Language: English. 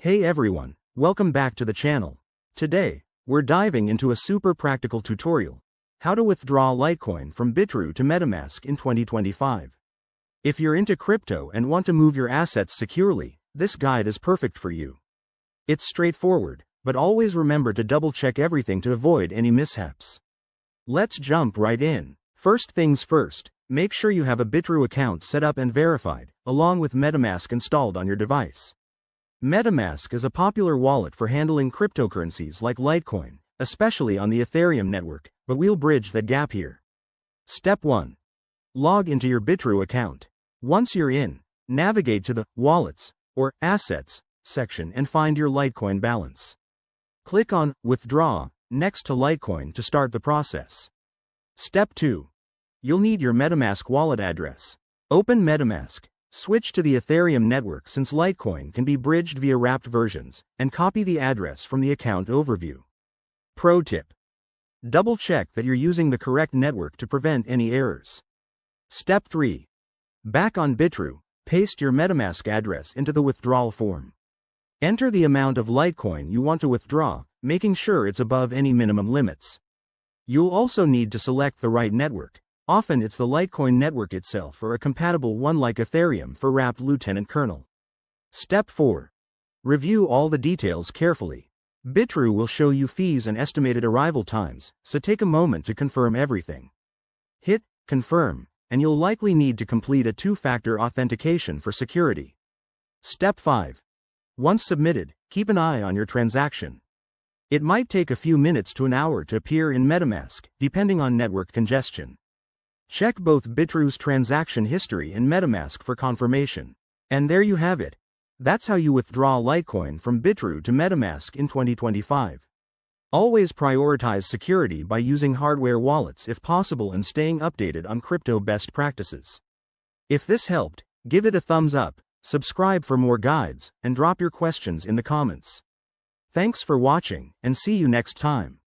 Hey everyone, welcome back to the channel. Today, we're diving into a super practical tutorial, how to withdraw Litecoin from Bitrue to MetaMask in 2025. If you're into crypto and want to move your assets securely, this guide is perfect for you. It's straightforward, but always remember to double-check everything to avoid any mishaps. Let's jump right in. First things first, make sure you have a Bitrue account set up and verified, along with MetaMask installed on your device. MetaMask is a popular wallet for handling cryptocurrencies like Litecoin, especially on the Ethereum network, but we'll bridge that gap here. Step 1. Log into your Bitrue account. Once you're in, navigate to the Wallets, or Assets, section and find your Litecoin balance. Click on Withdraw, next to Litecoin to start the process. Step 2. You'll need your MetaMask wallet address. Open MetaMask. Switch to the Ethereum network since Litecoin can be bridged via wrapped versions, and copy the address from the account overview. Pro tip. Double-check that you're using the correct network to prevent any errors. Step 3. Back on Bitrue, paste your MetaMask address into the withdrawal form. Enter the amount of Litecoin you want to withdraw, making sure it's above any minimum limits. You'll also need to select the right network. Often it's the Litecoin network itself or a compatible one like Ethereum for wrapped Lieutenant Kernel. Step 4. Review all the details carefully. Bitrue will show you fees and estimated arrival times, so take a moment to confirm everything. Hit Confirm, and you'll likely need to complete a two-factor authentication for security. Step 5. Once submitted, keep an eye on your transaction. It might take a few minutes to an hour to appear in MetaMask, depending on network congestion. Check both Bitrue's transaction history and MetaMask for confirmation. And there you have it. That's how you withdraw Litecoin from Bitrue to MetaMask in 2025. Always prioritize security by using hardware wallets if possible and staying updated on crypto best practices. If this helped, give it a thumbs up, subscribe for more guides, and drop your questions in the comments. Thanks for watching, and see you next time.